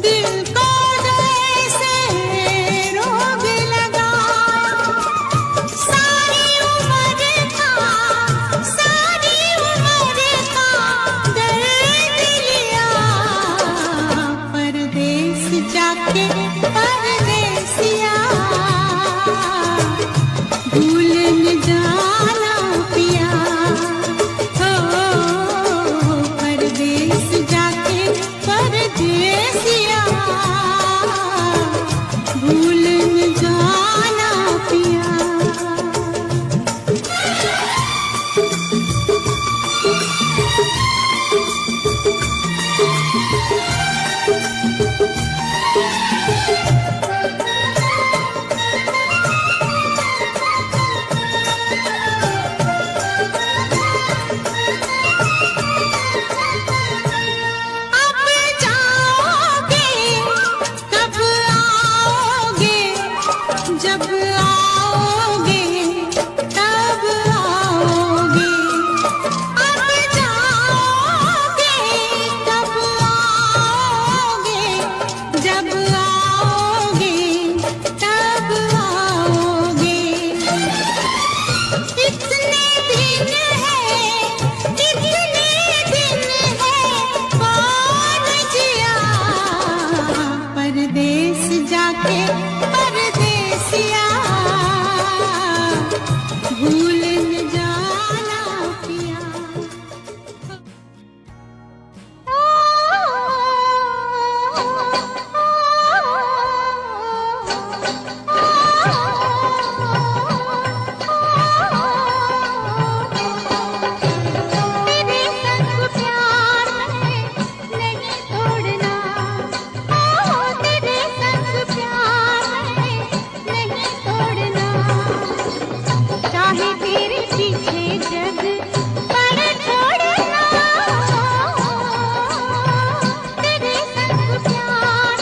दिल को जैसे रोग लगा, सारी उम्र का दर्द लिया, परदेस जाके परदेसिया भूल न जाना पिया, हो परदेस जाके परदेसिया भूल न जाना पिया। जब आओगे तब आओगे, अब जाओगे तब आओगे, जब आओगे तब आओगे। इतने दिन है कौन जिया, परदेस जाके परदेसिया भूल न जाना पिया। तेरे संग प्यार है नहीं तोड़ना, तेरे संग प्यार है नहीं तोड़ना, चाहे तेरे पीछे जग पर छोड़ना, तेरे संग प्यार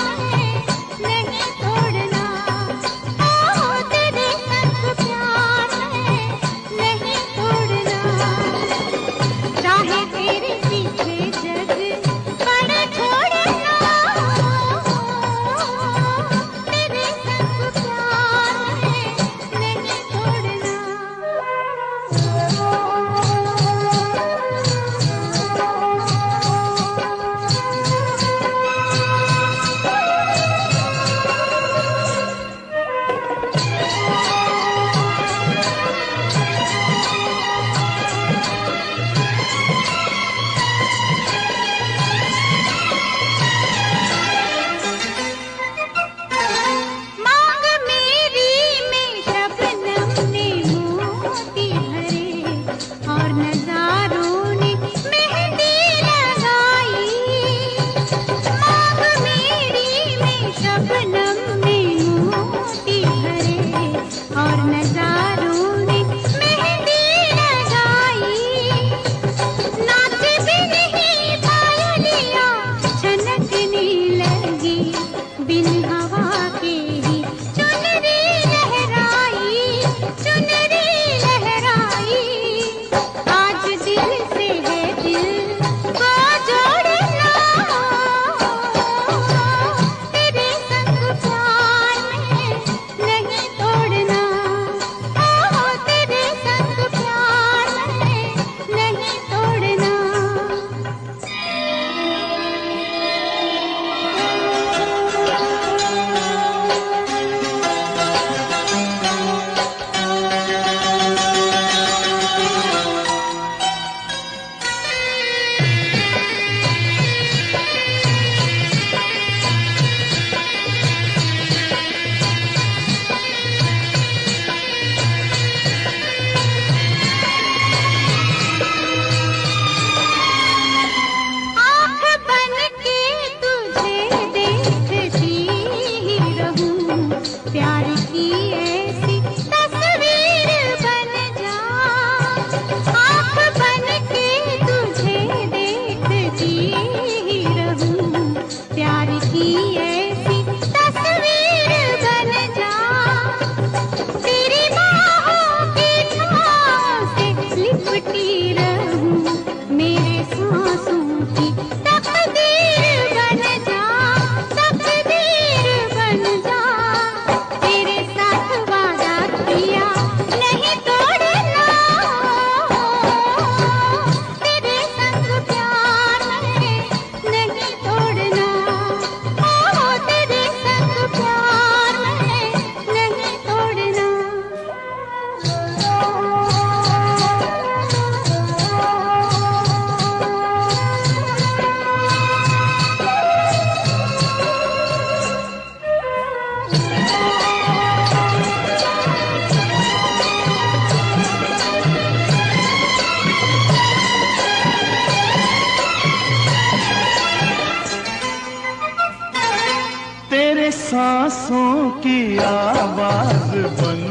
तेरे सांसों की आवाज बन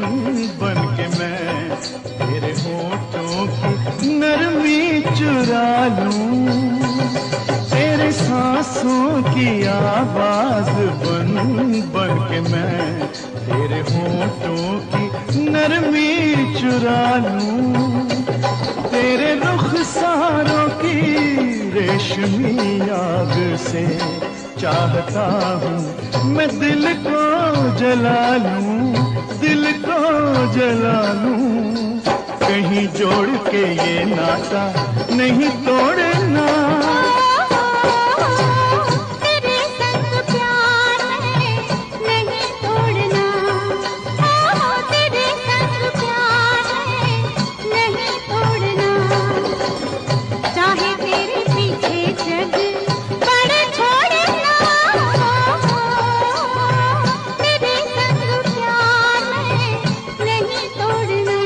बन के मैं तेरे होठों की नरमी चुरा लूं। तेरे सांसों की आवाज बन बन के मैं तेरे होठों की नरमी चुरा लूं। तेरे रुखसारों की रेशमी आग से चाहता हूँ मैं दिल को जला लूं, दिल को जला लूं। कहीं जोड़ के ये नाता नहीं तोड़ना। तेरे संग प्यार है नहीं तोड़ना। तेरे संग प्यार है नहीं तोड़ना। चाहे तेरे पीछे जग पड़े छोड़ना। तेरे संग प्यार है नहीं तोड़ना।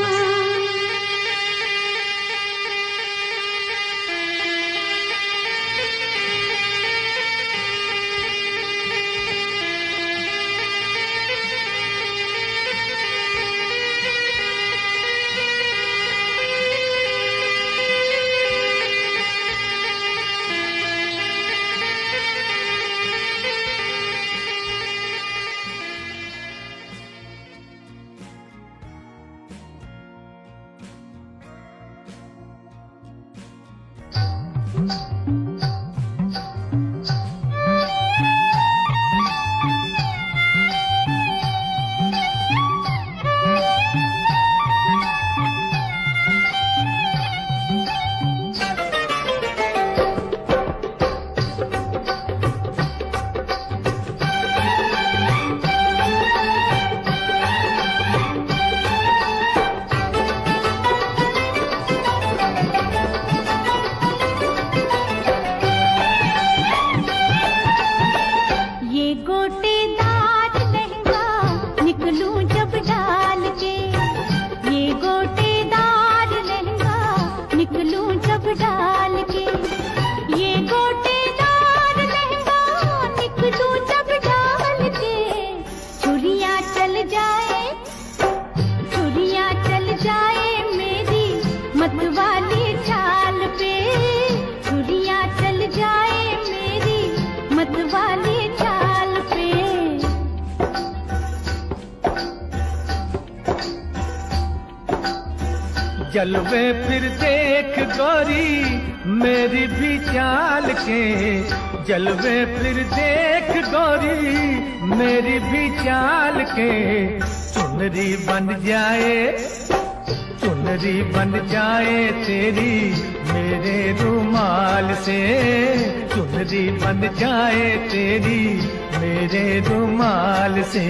जलवे फिर देख गोरी मेरी भी चाल के। जलवे फिर देख गोरी मेरी भी चाल के। चुनरी बन जाए, चुनरी बन जाए तेरी मेरे रुमाल से। चुनरी बन जाए तेरी मेरे रुमाल से।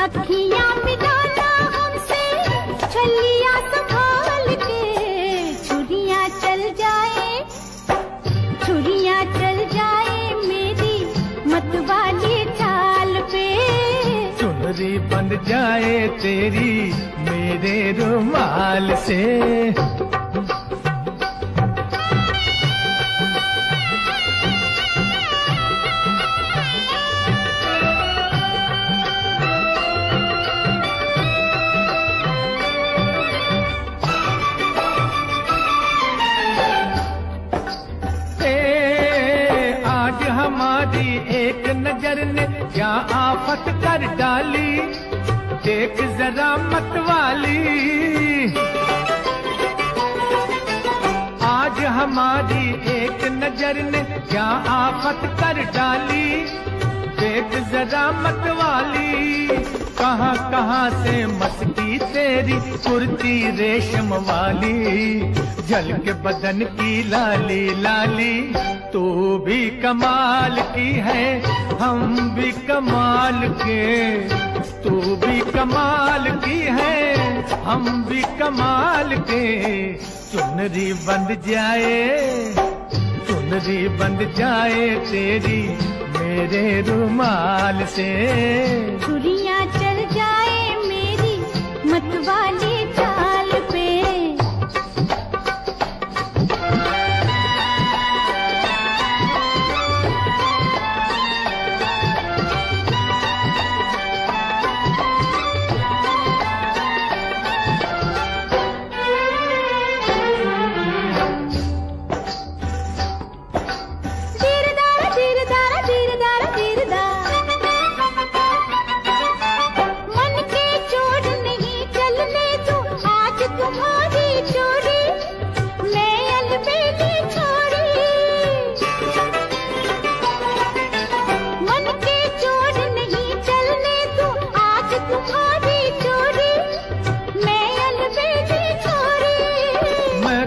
अखियाँ मिलाना हमसे छलिया संभाल के। छुरियाँ चल जाए, छुरियाँ चल जाए मेरी मतवाली चाल पे। चुनरी बन जाए तेरी मेरे रुमाल से। हमारी एक नजर ने क्या आफत कर डाली, देख जरा मतवाली। आज हमारी एक नजर ने क्या आफत कर डाली, देख जरा मतवाली। कहाँ कहाँ से मस्ती तेरी कुर्ती रेशम वाली, जल के बदन की लाली लाली। तू भी कमाल की है हम भी कमाल के, तू भी कमाल की है हम भी कमाल के। चुनरी बंध जाए, चुनरी बंध जाए तेरी मेरे रुमाल से। छुरियां चल जाए मेरी मतवाली चाल पे।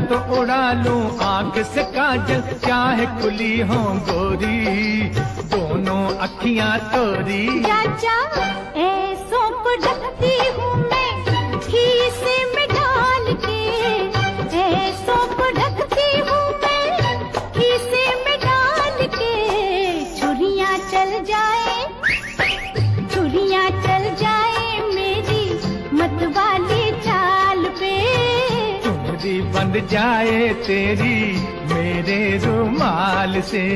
तो उड़ा लूं आंख से काजल चाहे खुली हो गोरी, दोनों अखियां तोरी। चाचा ऐसों को ढकती हूँ मैं खीसे में डाल के, ऐसों को ढकती हूँ मैं खीसे में डाल के। छुरियां चल जाए, छुरियां चल जाए मेरी मतवाली चाल पे। चुनरी बंध जाए तेरी मेरे रुमाल से।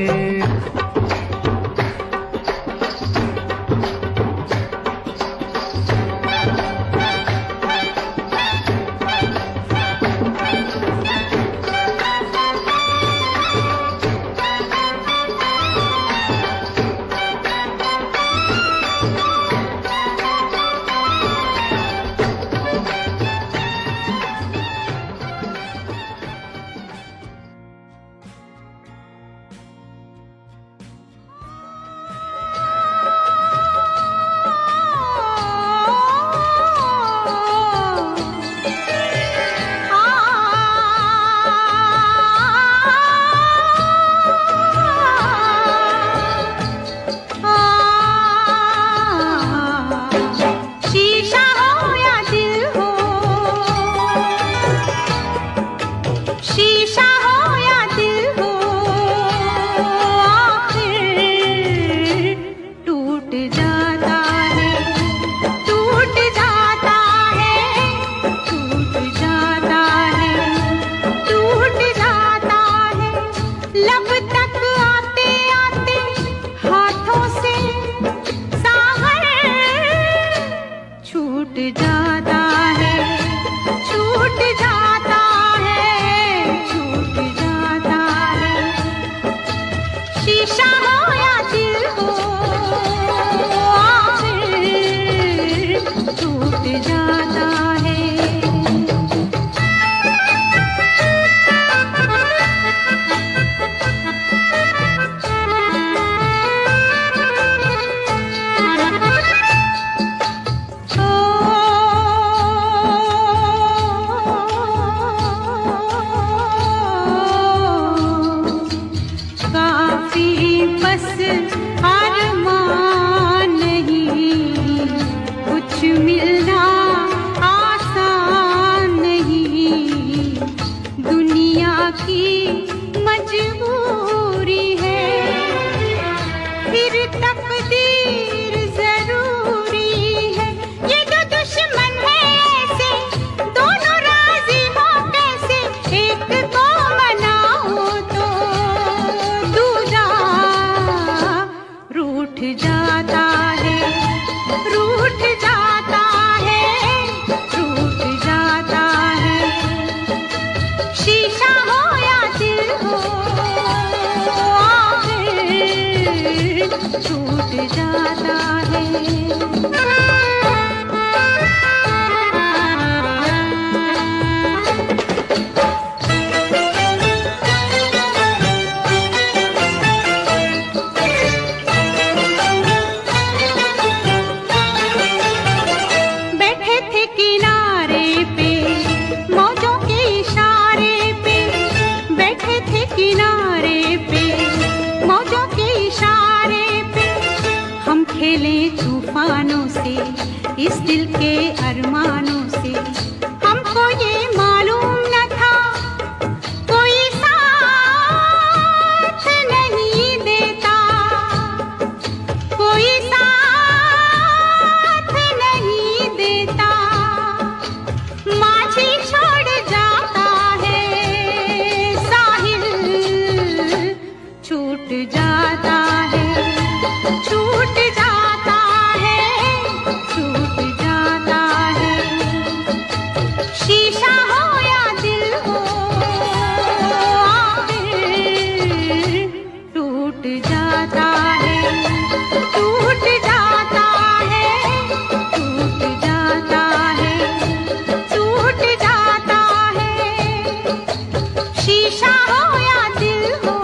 शीशा हो या दिल हो, आखिर दिल छूट जाता है। तूफानों से इस दिल के अरमानों से हमको ये मालूम न था कोई साथ नहीं देता, कोई साथ नहीं देता। माझी छोड़ जाता है साहिल छूट जाता है, छूट जाता है, छूट जाता है। शीशा हो या दिल हो आखिर टूट जाता है, टूट जाता है, टूट जाता है, टूट जाता है। शीशा हो या दिल हो।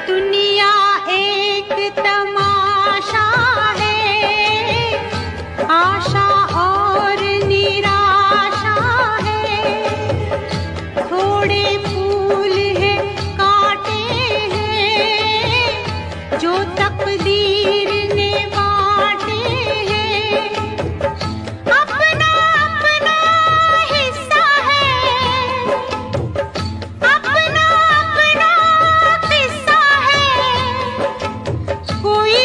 दुनिया एक तमाशा है, आशा और निराशा है। थोड़े फूल है कांटे हैं जो तकदीर ने बांटे हैं। अपना अपना हिस्सा है, अपना अपना किस्सा है। कोई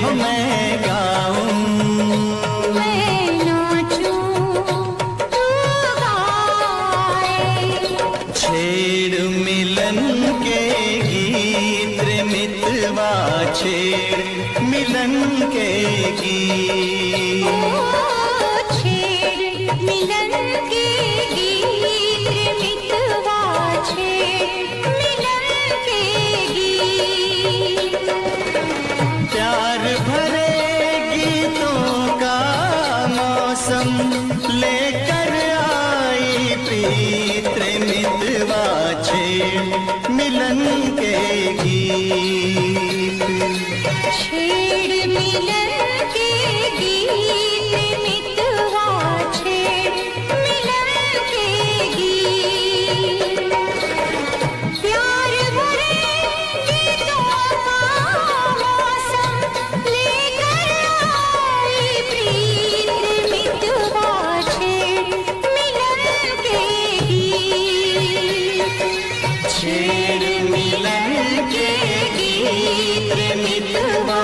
हो मैं गाऊं, मैं नाचूं तू गाए। छेड़ मिलन के गीत रे मितवा, छेड़ मिलन के गीत। छेड़ मिलन के गीत रे मितवा, छेड़ मिलन के गीत। प्यार भरे गीतों का मौसम लेकर आई प्रीत रे मितवा, छेड़ मिलन के गीत। छेड़ मिलन के गीत मितवा, छेड़ मिलन के गीत। प्यार भरे गीतों का मौसम लेकर आई प्रीत मितवा, छेड़ मिलन के गीत। छेड़ मिलन के गीत रे मितवा,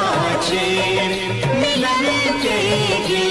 छेड़ मिलन के गीत।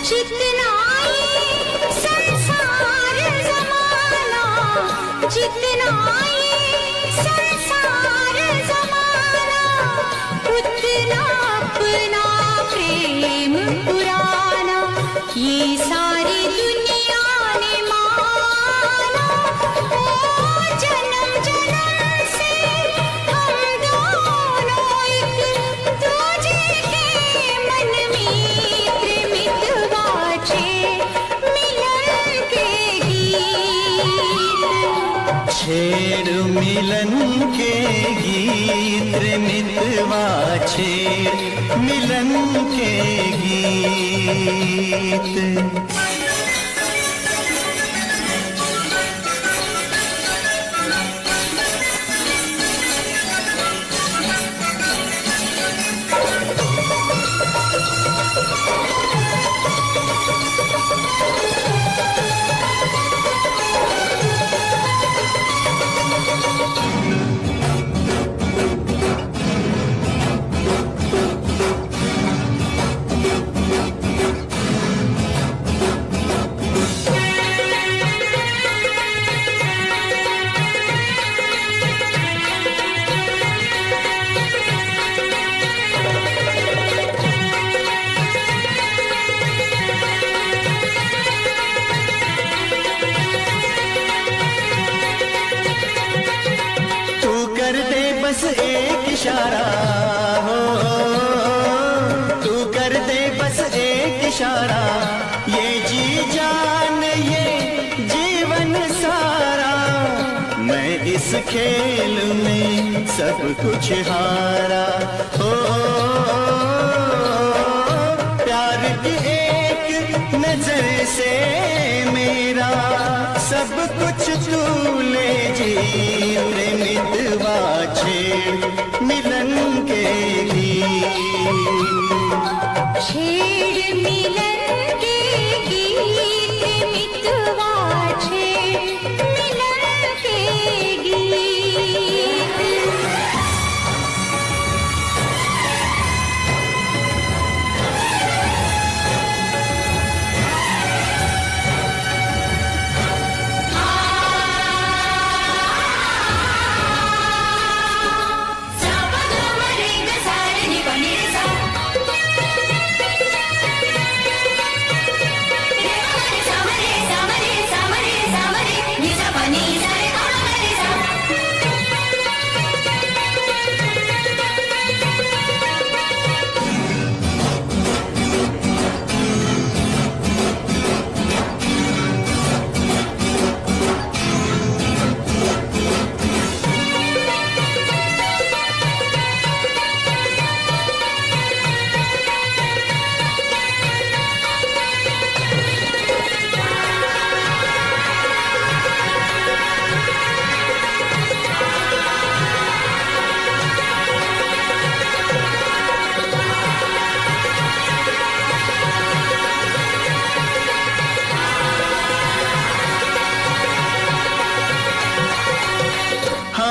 जितना ये संसार ज़माना, जितना ये संसार ज़माना, उतना अपना प्रेम पुराना ये सारी दुनिया ने माना। ओ जन्म जन्म से हम दोनों एक दूजे के मन मित्र मितवा, छेड़ मिलन के गीत। छेड़ मिलन के गीत रे मितवा, छेड़ मिलन के गीत। बस एक इशारा हो, तू कर दे बस एक इशारा, ये जी जान ये जीवन सारा। मैं इस खेल में सब कुछ हारा हो, प्यार की एक नजर से मेरा सब कुछ तू ले जी रे मितवा, छेड़ मिलन के गीत। छेड़ मिलन के गीत मितवा, छेड़ मिलन के गीत।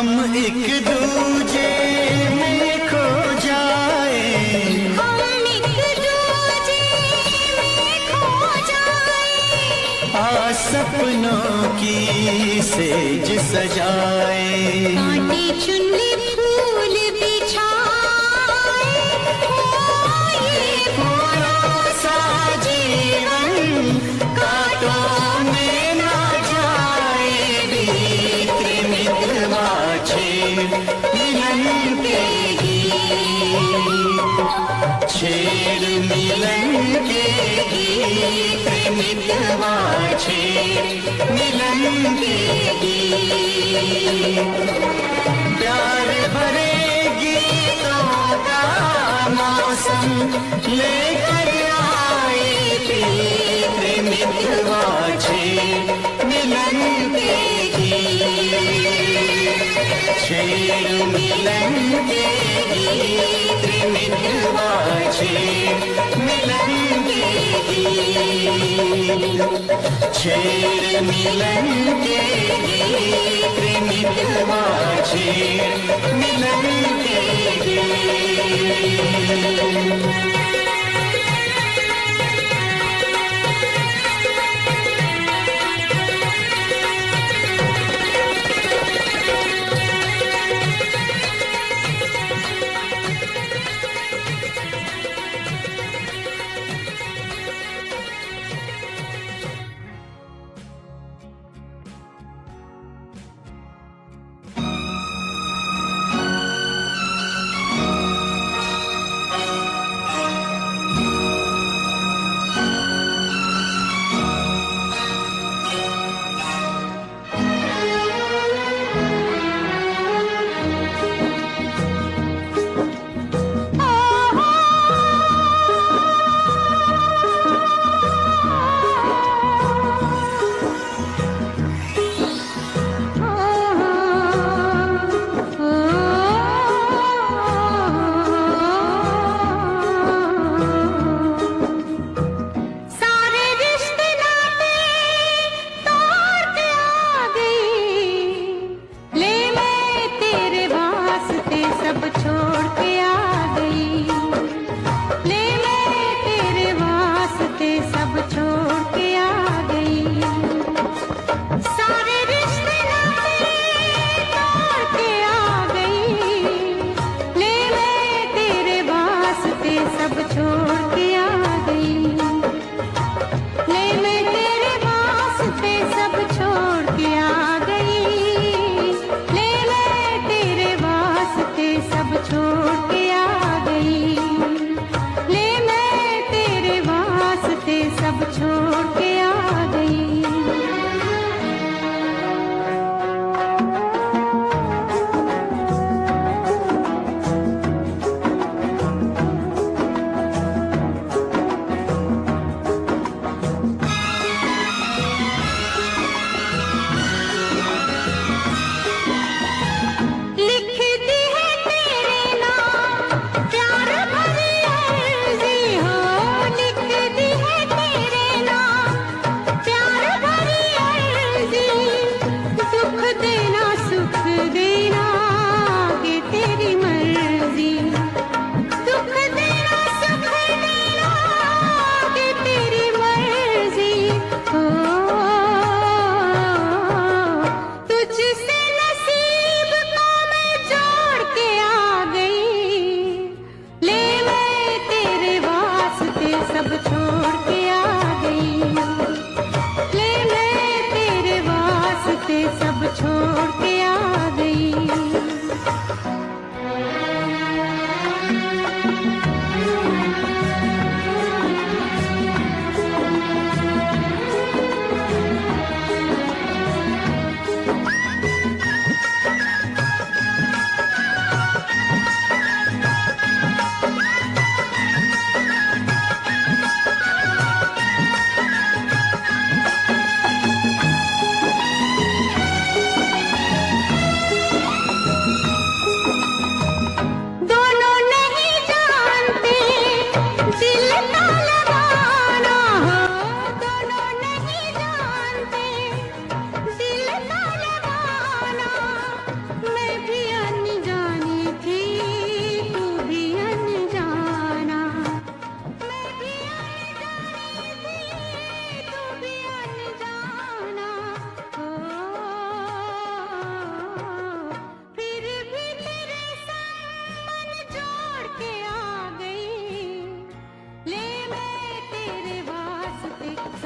हम एक दूजे में खो जाए, हम एक दूजे में खो जाए, आ सपनों की सेज सजाए, कांटे चुनरी फूल बिछाए, हो ये फूलों सा जीवन कांटों में ना जाए, बीत मितवा छेड़ मिलन के गीत, छेड़ मिलन के गीत, मितवा छेड़ मिलन के गीत, प्यार भरे गीतों का मौसम लेकर आए, प्रीत मितवा छेड़ मिलन के गीत, छेड़ मिलन के गीत, मितवा छेड़ मिलन के गीत, छेड़ मिलन के गीत, मितवा छेड़ मिलन के गीत।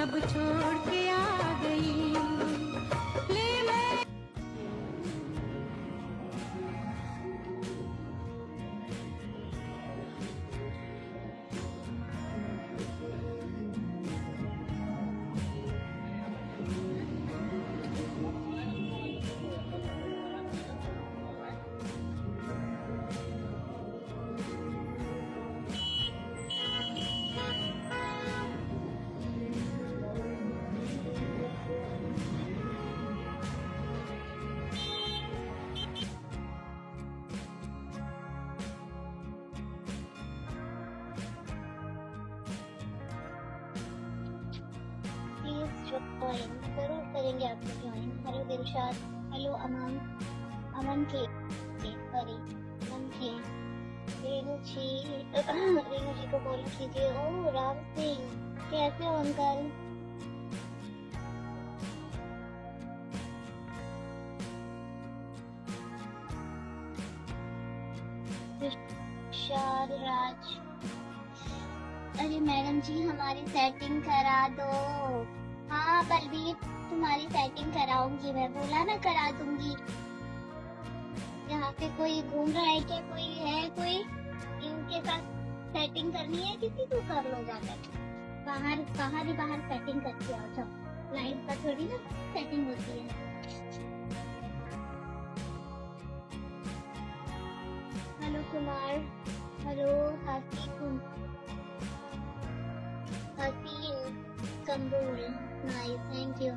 सब छोड़ के आ गई। ले मैं प्लीज ज्वाइन, जरूर करेंगे आपको ज्वाइन। हेलो दिलशाद, हेलो अमन, अमन के सॉरी अमन के रेणु जी को फॉलो कीजिए। ओ राम सिंह, कैसे हो अंकल? विशाल राज, अरे मैडम जी हमारी सेटिंग करा दो। हाँ बलबीर, तुम्हारी सेटिंग कराऊंगी मैं, बोला ना करा दूंगी। यहाँ पे कोई घूम रहा है क्या? कोई है कोई इनके साथ सेटिंग करनी है किसी को? कर लो जाकर बाहर ही बाहर सेटिंग करके आओ। जाओ, लाइव पर थोड़ी ना सेटिंग होती है। हेलो कुमार, हेलो हसीन कंबूल, नाइस, थैंक यू।